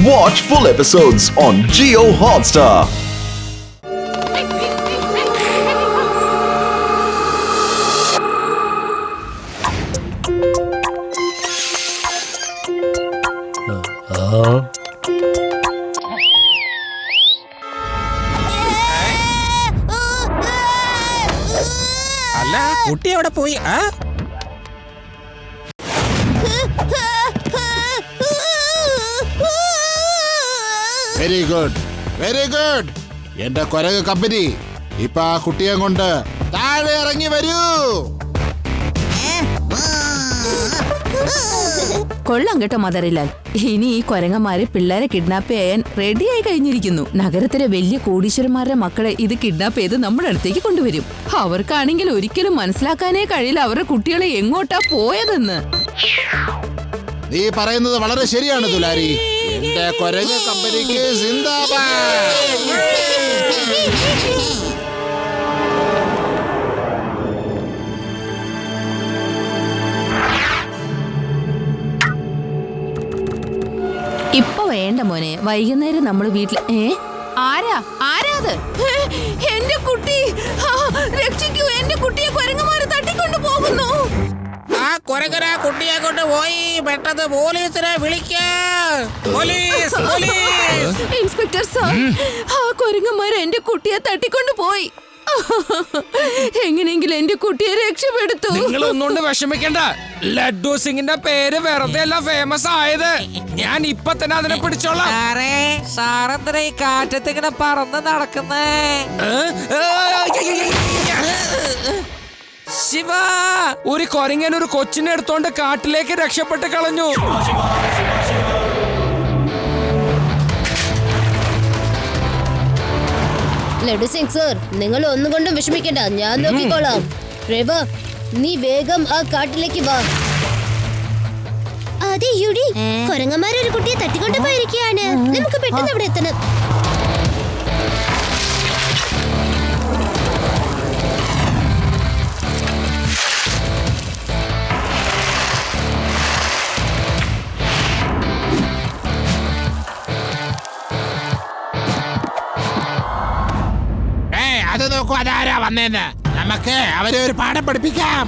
Watch full episodes on Jio Hotstar. അല്ല കുട്ടി എവിടെ പോയി? Very good, very good. എന്റെ കൊരക് കമ്പനി ഇപ്പൊ ആ കുട്ടിയെ കൊണ്ട് താഴെ ഇറങ്ങി വരൂ. കൊള്ളാം കേട്ടോ മദറിലാൽ. ഇനി ഈ കൊരങ്ങന്മാര് പിള്ളേരെ കിഡ്നാപ്പ് ചെയ്യാൻ റെഡിയായി കഴിഞ്ഞിരിക്കുന്നു. നഗരത്തിലെ വലിയ കോടീശ്വരന്മാരുടെ മക്കളെ ഇത് കിഡ്നാപ്പ് ചെയ്ത് നമ്മുടെ അടുത്തേക്ക് കൊണ്ടുവരും. അവർക്കാണെങ്കിൽ ഒരിക്കലും മനസ്സിലാക്കാനേ കഴിയില്ല അവരുടെ കുട്ടികളെ എങ്ങോട്ടാ പോയതെന്ന്. നീ പറയുന്നത് വളരെ ശരിയാണ് ദുലാരി. എന്റെ കൊരങ്ങ് കമ്പനിക്ക് സിന്ദാബാദ്. ഇപ്പൊ വേണ്ട മോനെ, വൈകുന്നേരം നമ്മള് വീട്ടിൽ. ആരാ അത്? എന്റെ കുട്ടി രക്ഷിക്കൂ, എന്റെ കുട്ടിയെ കൊരങ്ങന്മാര് തട്ടിക്കൊണ്ടു പോകുന്നു. ആ കൊരങ്ങര കുട്ടിയെ കൊണ്ട് പോയി. പെട്ടെന്ന് പോലീസിനെ വിളിക്ക്. Police, police. ഇൻസ്പെക്ടർ സാർ, ആ കൊരങ്ങന്മാര് എന്റെ കുട്ടിയെ തട്ടിക്കൊണ്ടു പോയി. എങ്ങനെയെങ്കിലും എന്റെ കുട്ടിയെ രക്ഷപ്പെടുത്തു. നിങ്ങൾ ഒന്നുകൊണ്ട് വിഷമിക്കണ്ട. ലഡ്ഡു സിംഗിന്റെ പേര് വെറുതെ അല്ല ഫേമസ് ആയത്. ഞാൻ ഇപ്പൊ തന്നെ അതിനെ പിടിച്ചോളാം. സാറെന്തിനാ ഈ കാറ്റത്ത് ഇങ്ങനെ പറന്ന് നടക്കുന്നേ? ശിവ, ഒരു കൊരങ്ങൻ ഒരു കൊച്ചിനെ എടുത്തോണ്ട് കാട്ടിലേക്ക് രക്ഷപ്പെട്ട് കളഞ്ഞു. ലഡു സിംഗ് സർ, നിങ്ങൾ ഒന്നുകൊണ്ടും വിഷമിക്കണ്ട, ഞാൻ നോക്കിക്കോളാം. ട്രെവർ, നീ വേഗം ആ കാട്ടിലേക്ക് വാ. അതെ യുഡി, കൊരങ്ങന്മാരൊരു കുട്ടിയെ തട്ടിക്കൊണ്ടു പോയിരിക്കുകയാണ്. നമുക്ക് പെട്ടെന്ന് അവിടെ എത്തണം. അത് നോക്കൂ, അതാരാ വന്നേന്ന്. നമുക്ക് അവരെ ഒരു പാഠം പഠിപ്പിക്കാം.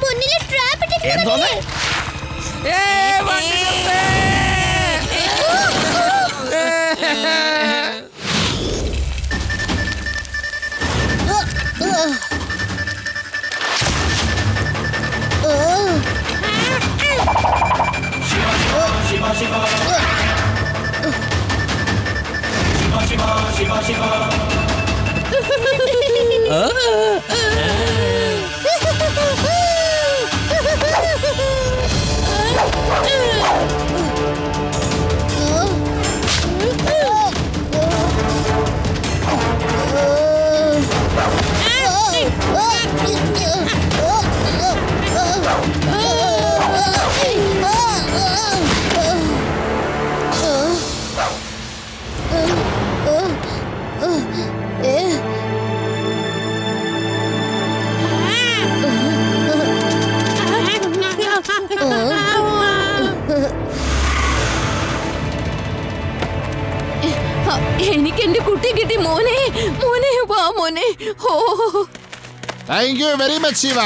മുന്നിലെ ട്രാപ്പ് ഇട്ടിരിക്കുന്നു. എനിക്ക് എന്റെ കുട്ടി കിട്ടി. മോനെ, മോനെ വാ മോനെ. ഓ, thank you very much Shiva.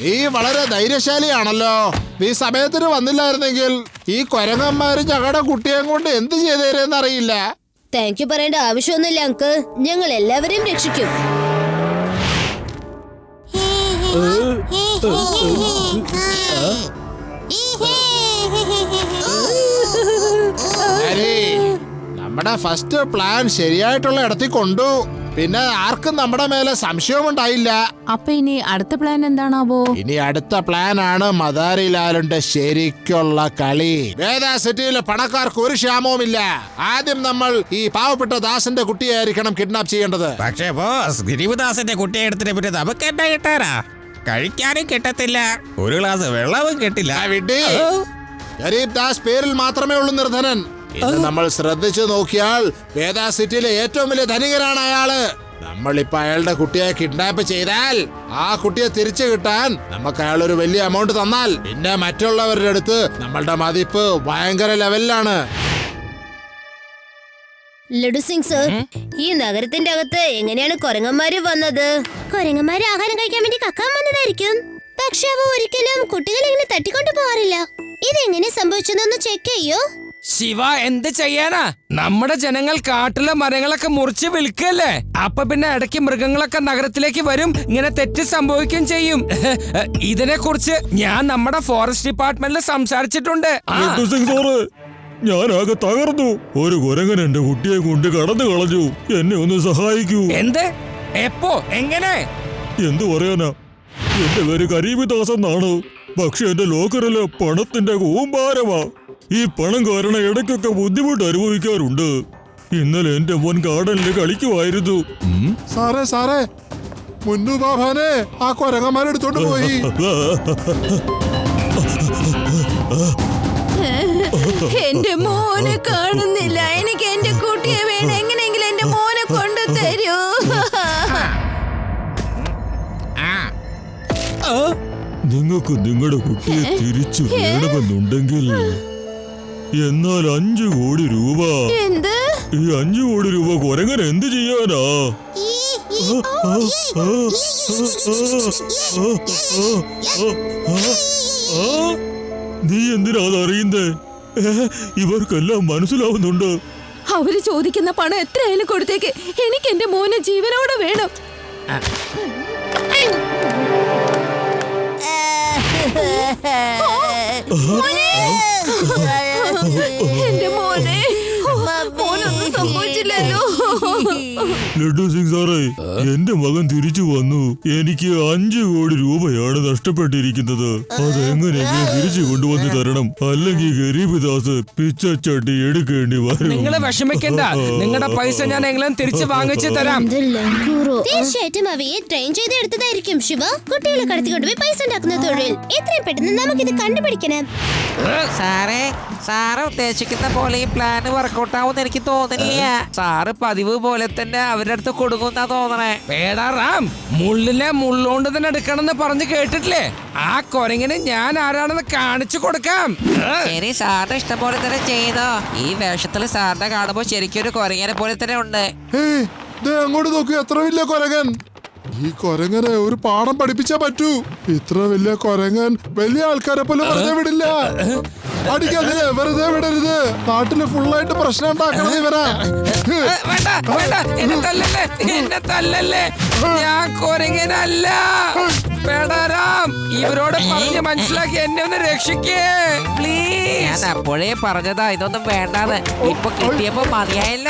നീ വളരെ ധൈര്യശാലിയാണല്ലോ. നീ സമയത്തിന് വന്നില്ലായിരുന്നെങ്കിൽ ഈ കൊരങ്ങന്മാര് ഞങ്ങളുടെ കുട്ടിയെ കൊണ്ട് എന്ത് ചെയ്തേരെന്ന് അറിയില്ല. താങ്ക് യു പറയേണ്ട ആവശ്യമൊന്നുമില്ല അങ്കിൾ, ഞങ്ങൾ എല്ലാവരെയും രക്ഷിക്കും. നമ്മുടെ ഫസ്റ്റ് പ്ലാൻ ശരിയായിട്ടുള്ള ഇടത്തിൽ കൊണ്ടു. പിന്നെ ആർക്കും നമ്മുടെ മേലെ സംശയവും ഉണ്ടായില്ല. അപ്പൊ ഇനി അടുത്ത പ്ലാൻ എന്താണാവോ? ഇനി അടുത്ത പ്ലാൻ ആണ് മദാരിലാലിന്റെ ശരിക്കുള്ള കളി. വേദ സിറ്റിയിലെ പണക്കാർക്ക് ഒരു ക്ഷാമവുമില്ല. ആദ്യം നമ്മൾ ഈ പാവപ്പെട്ട ദാസന്റെ കുട്ടിയായിരിക്കണം കിഡ്നാപ്പ് ചെയ്യേണ്ടത്. പക്ഷേ ബോസ്, ഗിരിവദാസിന്റെ കുട്ടിയെ എടുത്തിട്ട് പിന്നെ നമുക്ക് എന്താ കിട്ടാനാ? കഴിക്കാനും കിട്ടത്തില്ല, ഒരു ഗ്ലാസ് വെള്ളവും കിട്ടില്ല. ഗരീബ് ദാസ് പേരിൽ മാത്രമേ ഉള്ളൂ നിർധനൻ. ഇത് നമ്മൾ ശ്രദ്ധിച്ചു നോക്കിയാൽ വേദ സിറ്റിയിലെ ഏറ്റവും വലിയ ധനികനാണ് അയാള്. നമ്മളിപ്പോ അയാളുടെ കുട്ടിയെ കിഡ്നാപ്പ് ചെയ്താൽ ആ കുട്ടിയെ തിരിച്ചു കിട്ടാൻ നമുക്ക് അയാൾ ഒരു വലിയ എമൗണ്ട് തന്നാൽ പിന്നെ മറ്റുള്ളവരുടെ അടുത്ത് നമ്മളുടെ മതിപ്പ് ഭയങ്കര ലെവലിലാണ്. ലഡു സിംഗ് സർ, ഈ നഗരത്തിന്റെ അകത്ത് എങ്ങനെയാണ് കുരങ്ങന്മാര് വന്നത്? കുരങ്ങന്മാര് ആഹാരം കഴിക്കാൻ വേണ്ടി കക്കാൻ വന്നതായിരിക്കും. പക്ഷെ അവ ഒരിക്കലും കുട്ടികളെ ഇങ്ങനെ തട്ടിക്കൊണ്ടു പോകാറില്ല. ഇതെങ്ങനെ സംഭവിച്ചതെന്ന് ചെക്ക് ചെയ്യോ? ശിവ, എന്ത് ചെയ്യാനാ? നമ്മുടെ ജനങ്ങൾ കാട്ടിലെ മരങ്ങളൊക്കെ മുറിച്ച് വിൽക്കല്ലേ. അപ്പൊ പിന്നെ ഇടയ്ക്ക് മൃഗങ്ങളൊക്കെ നഗരത്തിലേക്ക് വരും, ഇങ്ങനെ തെറ്റ് സംഭവിക്കുകയും ചെയ്യും. ഇതിനെ കുറിച്ച് ഞാൻ നമ്മുടെ ഫോറസ്റ്റ് ഡിപ്പാർട്ട്മെന്റിൽ സംസാരിച്ചിട്ടുണ്ട്. ഞാനാകെ തകർന്നു. ഒരു കുരങ്ങൻ എന്റെ കുട്ടിയെ കൊണ്ട് കടന്നു കളഞ്ഞു. എന്നെ ഒന്ന് സഹായിക്കൂ. എന്ത്? എപ്പോ? എങ്ങനെ? എന്തു പറയാനാ? എന്റെ പേര് കരീബിദാസ് എന്നാണ്. പക്ഷെ എന്റെ ലോക്കറില് പണത്തിന്റെ കൂമ്പാരമാ. ഈ പണം കാരണം ഇടയ്ക്കൊക്കെ ബുദ്ധിമുട്ട് അനുഭവിക്കാറുണ്ട്. ഇന്നലെ എന്റെ മോൻ ഗാർഡനിൽ കളിക്കുമായിരുന്നു. സാറേ മുന്നു ബാബാനെ ആ കൊരങ്ങന്മാരെടുത്തോണ്ട് പോയി. എന്റെ മോനെ കാണുന്നില്ല. എനിക്ക് എന്റെ കുട്ടിയെ വേണം. എങ്ങനെയെങ്കിലും എന്റെ മോനെ കൊണ്ടു തരൂ. നിങ്ങൾക്ക് നിങ്ങളുടെ കുട്ടിയെ തിരിച്ചു വേണമെന്നുണ്ടെങ്കിൽ എന്നാൽ 5 കോടി രൂപ. എന്ത്? ഈ 5 കോടി രൂപ കുരങ്ങൻ എന്ത് ചെയ്യാനാ? നീ എന്തിനാ അതറിയുന്നേ? ഇവർക്കെല്ലാം മനസ്സിലാവുന്നുണ്ട്. അവര് ചോദിക്കുന്ന പണം എത്രയായാലും കൊടുത്തേക്ക്. എനിക്ക് എന്റെ മോനെ ജീവനോടെ വേണം. എന്റെ മോനെ, മോനൊന്നും സംഭവിച്ചില്ലല്ലോ. ലഡു സിംഗ് സാറേ, എന്റെ മകൻ തിരിച്ചു വന്നു. എനിക്ക് 5 കോടി രൂപയാണ് നഷ്ടപ്പെട്ടിരിക്കുന്നത്. അതെങ്ങനെയെങ്കിലും തിരിച്ചു കൊണ്ടുവന്ന് തരണം. അല്ലെങ്കിൽ ഗരീബിദാസ് പിച്ചച്ചട്ടി എടുക്കേണ്ടി വരും. നിങ്ങള് വിഷമിക്കണ്ട, നിങ്ങളുടെ പൈസ ഞാൻ എങ്കിലും തിരിച്ചു വാങ്ങിച്ചു തരാം. തീർച്ചയായിട്ടും അവയെ ട്രെയിൻ ചെയ്ത് എടുത്തതായിരിക്കും ശിവ. കുട്ടികളെ കടത്തിക്കൊണ്ടുപോയി പൈസ ഉണ്ടാക്കുന്ന തൊഴിൽ. എത്രയും പെട്ടെന്ന് നമുക്കിത് കണ്ടുപിടിക്കണം. സാറ് ഉദ്ദേശിക്കുന്ന പോലെ ഈ പ്ലാൻ വർക്കൗട്ട് ആവുമെന്ന് എനിക്ക് തോന്നുന്നില്ല. സാറ് പതിവ് പോലെ തന്നെ അവരുടെ അടുത്ത് കൊടുക്കുന്നാ തോന്നണേ. പേടാറാം, മുള്ളിനെ മുള്ളോണ്ട് തന്നെ എടുക്കണമെന്ന് പറഞ്ഞു കേട്ടിട്ടില്ലേ? ആ കൊരങ്ങിന് ഞാൻ ആരാണെന്ന് കാണിച്ചു കൊടുക്കാം. ശരി, സാറിന്റെ ഇഷ്ടം പോലെ തന്നെ ചെയ്തോ. ഈ വേഷത്തിൽ സാറിനെ കാണുമ്പോ ശരിക്കും ഒരു കൊരങ്ങനെ പോലെ തന്നെ ഉണ്ട്. അങ്ങോട്ട് നോക്കൂ, എത്ര വലിയ കൊരങ്ങൻ. ഈ കൊരങ്ങനെ ഒരു പാഠം പഠിപ്പിച്ചാ പറ്റൂ. ഇത്ര വലിയ കൊരങ്ങൻ വലിയ ആൾക്കാരെ പോലെ വെറുതെ വിടില്ല. അടിക്കാതെ വെറുതെ വിടരുത്. നാട്ടില് ഫുള്ളായിട്ട് പ്രശ്നം ഉണ്ടാക്കണത് ഇവരാ. വേണ്ട വേണ്ട, എന്നെ തല്ലല്ലേ, എന്നെ തല്ലല്ലേ. ഞാൻ കൊരങ്ങനല്ല. പേടാറാം, ഇവരോട് പറഞ്ഞ് മനസ്സിലാക്കി എന്നെ ഒന്ന് രക്ഷിക്കേ പ്ലീസ്. ഞാൻ അപ്പോഴേ പറഞ്ഞതാ ഇതൊന്നും വേണ്ടാന്ന്. ഇപ്പൊ കിട്ടിയപ്പോ മതിയായില്ല.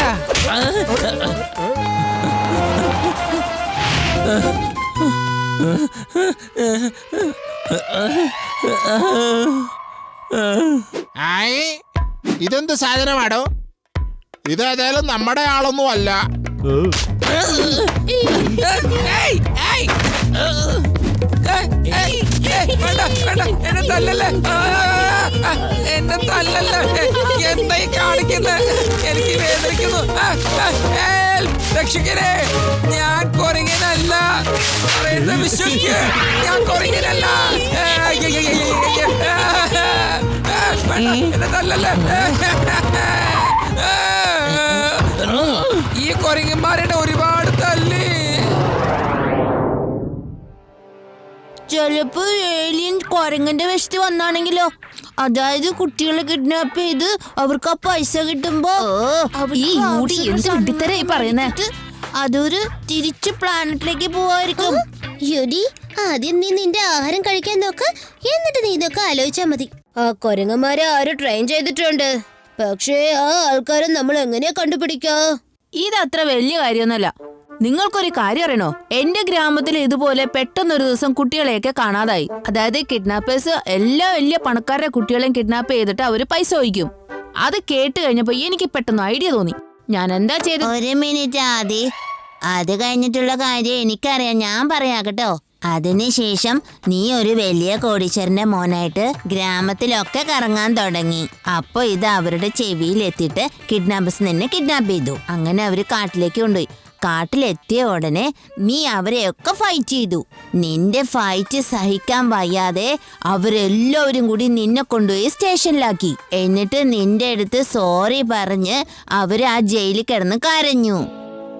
ഇതെന്ത് സാധനമാണോ? ഇതേതായാലും നമ്മുടെ ആളൊന്നും അല്ല. എന്നെ തല്ലല്ലേ, എന്നെ തല്ലല്ലേ. എന്തായി കാണിക്കുന്നത്? എനിക്ക് വേദനിക്കുന്നു. രക്ഷിക്കണേ, ഞാൻ കൊരങ്ങനല്ല. പറയുന്നത് വിശ്വസിക്കുക, ഞാൻ കൊരങ്ങനല്ല. എന്നെ തല്ലല്ലേ. ഈ കൊരങ്ങന്മാരുടെ ഒരുപാട് തല്ലി. ചിലപ്പോ ഏലിയൻ കൊരങ്ങന്റെ വേഷത്തിൽ വന്നാണെങ്കിലോ? അതായത് കുട്ടികളെ കിഡ്നാപ്പ് ചെയ്ത് അവർക്ക് ആ പൈസ കിട്ടുമ്പോ ഈ ഊടി എന്ത് വിഡിത്തരായി പറയുന്നേ? അതൊരു തിരിച്ചു പ്ലാനറ്റിലേക്ക് പോവായിരിക്കും. യുഡി, ആദ്യം നീ നിന്റെ ആഹാരം കഴിക്കാൻ നോക്ക്. എന്നിട്ട് നീ ഇതൊക്കെ ആലോചിച്ചാ മതി. ആ കൊരങ്ങന്മാരെ ആരും ട്രെയിൻ ചെയ്തിട്ടുണ്ട്. പക്ഷേ ആ ആൾക്കാരെ നമ്മൾ എങ്ങനെയാ കണ്ടുപിടിക്കാ? ഇതത്ര വലിയ കാര്യമൊന്നുമല്ല. നിങ്ങൾക്കൊരു കാര്യം അറിയണോ? എന്റെ ഗ്രാമത്തിൽ ഇതുപോലെ പെട്ടെന്നൊരു ദിവസം കുട്ടികളെയൊക്കെ കാണാതായി. അതായത് കിഡ്നാപ്പേഴ്സ് എല്ലാ വലിയ പണക്കാരുടെ കുട്ടികളെയും കിഡ്നാപ്പ് ചെയ്തിട്ട് അവര് പൈസ ഒഴിക്കും. അത് കേട്ട് കഴിഞ്ഞപ്പോ എനിക്ക് പെട്ടെന്ന് ഐഡിയ തോന്നി. ഞാൻ എന്താ ചെയ്തത്? ഒരു മിനിറ്റ് ആദി, അത് കഴിഞ്ഞിട്ടുള്ള കാര്യം എനിക്കറിയാം, ഞാൻ പറയാം കേട്ടോ. അതിനുശേഷം നീ ഒരു വലിയ കോടീശ്വരന്റെ മോനായിട്ട് ഗ്രാമത്തിലൊക്കെ കറങ്ങാൻ തുടങ്ങി. അപ്പൊ ഇത് അവരുടെ ചെവിയിൽ എത്തിയിട്ട് കിഡ്നാപ്പേഴ്സ് നിന്നെ കിഡ്നാപ്പ് ചെയ്തു. അങ്ങനെ അവര് കാട്ടിലേക്ക് കൊണ്ടുപോയി. കാട്ടിലെത്തിയ ഉടനെ നീ അവരെയൊക്കെ ഫൈറ്റ് ചെയ്തു. നിന്റെ ഫൈറ്റ് സഹിക്കാൻ വയ്യാതെ അവരെല്ലാവരും കൂടി നിന്നെ കൊണ്ടുപോയി സ്റ്റേഷനിലാക്കി. എന്നിട്ട് നിന്റെ അടുത്ത് സോറി പറഞ്ഞ് അവര് ആ ജയിലിൽ കിടന്ന് കരഞ്ഞു.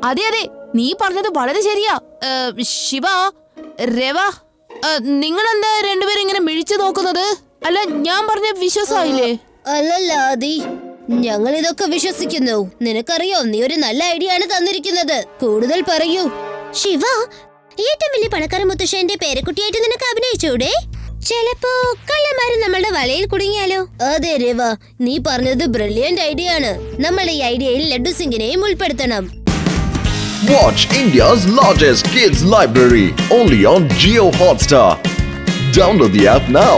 അതെ അതെ, നീ പറഞ്ഞത് വളരെ ശരിയാ. ശിവ, രവ, നിങ്ങളെന്താ രണ്ടുപേരും ഇങ്ങനെ മിഴിച്ചു നോക്കുന്നത്? അല്ല, ഞാൻ പറഞ്ഞ വിശ്വാസമായില്ലേ? അല്ലല്ല ആദി, ഞങ്ങൾ ഇതൊക്കെ വിശ്വസിക്കുന്നു. നിനക്കറിയോ, നീ ഒരു നല്ല ഐഡിയ ആണ് തന്നിരിക്കുന്നത്. കൂടുതൽ പറയൂ. ശിവ, ഏറ്റവും വലിയ പണക്കാരൻ മുത്തശ്ശന്റെ പേരക്കുട്ടിയായിട്ട് നിനക്ക് അഭിനയിച്ചൂടെ? ചിലപ്പോ കള്ളന്മാര് നമ്മളുടെ വലയിൽ കുടുങ്ങിയാലോ? അതെ രവ, നീ പറഞ്ഞത് ബ്രില്യന്റ് ഐഡിയ ആണ്. നമ്മൾ ഈ ഐഡിയയിൽ ലഡ്ഡു സിംഗിനെയും ഉൾപ്പെടുത്തണം. Watch India's largest kids library only on Jio Hotstar. Download the app now.